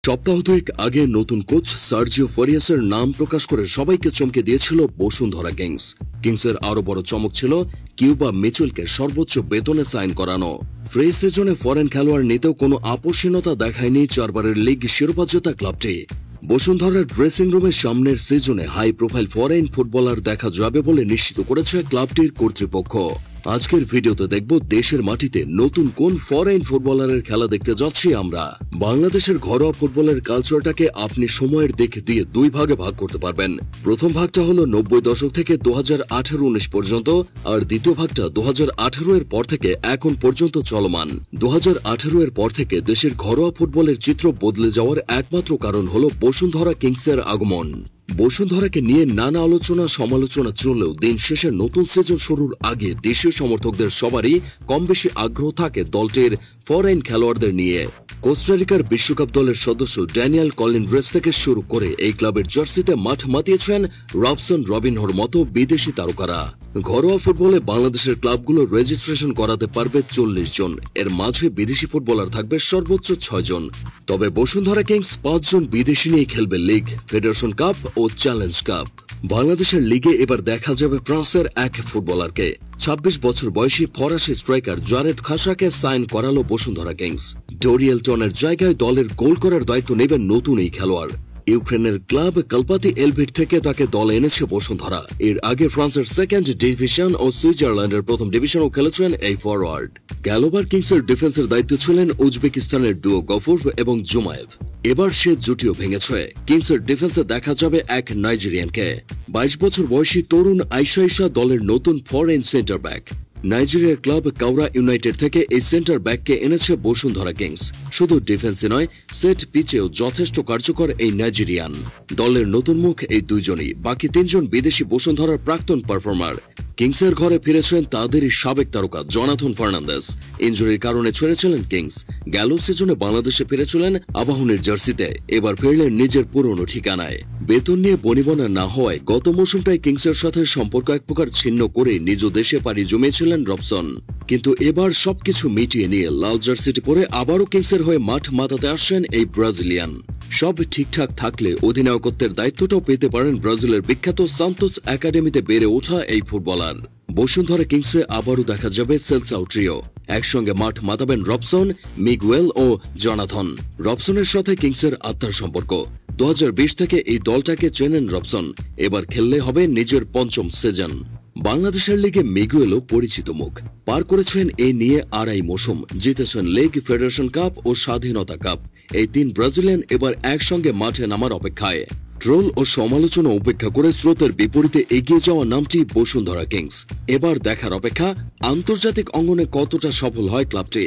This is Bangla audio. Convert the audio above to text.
সপ্তাহ দুয়েক আগে নতুন কোচ সার্জিও ফারিয়াসের নাম প্রকাশ করে সবাইকে চমকে দিয়েছিল বসুন্ধরা কিংস। কিংসের আরো বড় চমক ছিল কিউবা মিচেলকে সর্বোচ্চ বেতনে সাইন করানো। ফ্রি সিজনে ফরেন খেলোয়াড় নিতেও কোনো আপোষহীনতা দেখায়নি চারবারের লিগ শিরোপা জেতা ক্লাবটি। বসুন্ধরার ড্রেসিং রুমের সামনের সিজনে হাই প্রোফাইল ফরেন ফুটবলার দেখা যাবে বলে নিশ্চিত করেছে ক্লাবটির কর্তৃপক্ষ। আজকের ভিডিওতে দেখব দেশের মাটিতে নতুন কোন ফরেন ফুটবলারের খেলা দেখতে যাচ্ছি আমরা। বাংলাদেশের ঘরোয়া ফুটবলের কালচারটাকে আপনি সময়ের দিক দিয়ে দুই ভাগে ভাগ করতে পারবেন। প্রথম ভাগটা হলো 90 দশক থেকে 2018-19 পর্যন্ত, আর দ্বিতীয় ভাগটা 2018 এর পর থেকে এখন পর্যন্ত চলমান। 2018 এর পর থেকে দেশের ঘরোয়া ফুটবলের চিত্র বদলে যাওয়ার একমাত্র কারণ হলো বসুন্ধরা কিংসের আগমন। বসুন্ধরাকে নিয়ে নানা আলোচনা সমালোচনা চললেও দিন শেষে নতুন সিজন শুরুর আগে দেশীয় সমর্থকদের সবারই কম বেশি আগ্রহ থাকে দলটির ফরেন খেলোয়াড়দের নিয়ে। কোস্টারিকার বিশ্বকাপ দলের সদস্য ড্যানিয়েল কলিনড্রেস থেকে শুরু করে এই ক্লাবের জার্সিতে মাঠ মাতিয়েছেন রবসন রবিনহোর মতো বিদেশি তারকারা। ঘরোয়া ফুটবলে বাংলাদেশের ক্লাবগুলো রেজিস্ট্রেশন করাতে পারবে 40 জন, এর মাঝে বিদেশি ফুটবলার থাকবে সর্বোচ্চ 6 জন। তবে বসুন্ধরা কিংস 5 জন বিদেশি নিয়ে খেলবে লিগ, ফেডারেশন কাপ ও চ্যালেঞ্জ কাপ। বাংলাদেশের লিগে এবার দেখা যাবে ফ্রান্সের এক ফুটবলারকে। 26 বছর বয়সী ফরাসি স্ট্রাইকার জারেদ খাসাকে সাইন করালো বসুন্ধরা কিংস। ডোরিয়েলটনের জায়গায় দলের গোল করার দায়িত্ব নেবেন নতুন এই খেলোয়াড়। ইউক্রেনের ক্লাব কালপাতি এলভিট থেকে তাকে দলে এনেছে বসুন্ধরা। এর আগে ফ্রান্সের সেকেন্ড ডিভিশন ও সুইজারল্যান্ডের প্রথম ডিভিশনও খেলেছেন এই ফরওয়ার্ড। গ্যালোবার কিংসের ডিফেন্সের দায়িত্বে ছিলেন উজবেকিস্তানের ডুও গফুর এবং জুমায়েভ। এবার সে জুটিও ভেঙেছে। কিংসের ডিফেন্সে দেখা যাবে এক নাইজেরিয়ানকে। 22 বছর বয়সী তরুণ আইসা দলের নতুন ফরেন সেন্টার ব্যাক। নাইজেরিয়ার ক্লাব কাউরা ইউনাইটেড থেকে এই সেন্টার ব্যাককে এনেছে বসুন্ধরা কিংস। শুধু ডিফেন্সে নয়, সেট পিচেও যথেষ্ট কার্যকর এই নাইজেরিয়ান। দলের নতুন মুখ এই দুইজনই, বাকি 3 জন বিদেশি বসুন্ধরার প্রাক্তন পারফর্মার। কিংসের ঘরে ফিরেছেন তাদেরই সাবেক তারকা জোনাথন ফার্নান্দেস। ইনজুরির কারণে ছেড়েছিলেন কিংস। গেল সিজনে বাংলাদেশে ফিরেছিলেন আবাহনীর জার্সিতে, এবার ফিরলেন নিজের পুরনো ঠিকানায়। বেতন নিয়ে বনিবনা না হওয়ায় গত মৌসুমটায় কিংসের সাথে সম্পর্ক এক প্রকার ছিন্ন করে নিজ দেশে পাড়ি জমিয়েছিলেন রবসন। কিন্তু এবার সবকিছু মিটিয়ে নিয়ে লাল জার্সিটি পরে আবারও কিংসের হয়ে মাঠ মাতাতে আসছেন এই ব্রাজিলিয়ান। সব ঠিকঠাক থাকলে অধিনায়কত্বের দায়িত্বটাও পেতে পারেন ব্রাজিলের বিখ্যাত সান্তোস একাডেমিতে বেড়ে ওঠা এই ফুটবলার। বসুন্ধরা কিংসে আবারও দেখা যাবে সেলসাও ট্রিও। একসঙ্গে মাঠ মাতাবেন রবসন, মিগুয়েল ও জোনাথন। রবসনের সাথে কিংসের আত্মার সম্পর্ক। 2020 থেকে এই দলটাকে চেনেন রবসন। এবার খেললে হবে নিজের 5ম সিজন। বাংলাদেশের লিগে মিগুয়েলও পরিচিত মুখ। পার করেছেন এ নিয়ে 2.5 মৌসুম, জিতেছেন লিগ, ফেডারেশন কাপ ও স্বাধীনতা কাপ। এই 3 ব্রাজিলিয়ান এবার একসঙ্গে মাঠে নামার অপেক্ষায়। ট্রোল ও সমালোচনা উপেক্ষা করে স্রোতের বিপরীতে এগিয়ে যাওয়া নামটি বসুন্ধরা কিংস। এবার দেখার অপেক্ষা আন্তর্জাতিক অঙ্গনে কতটা সফল হয় ক্লাবটি।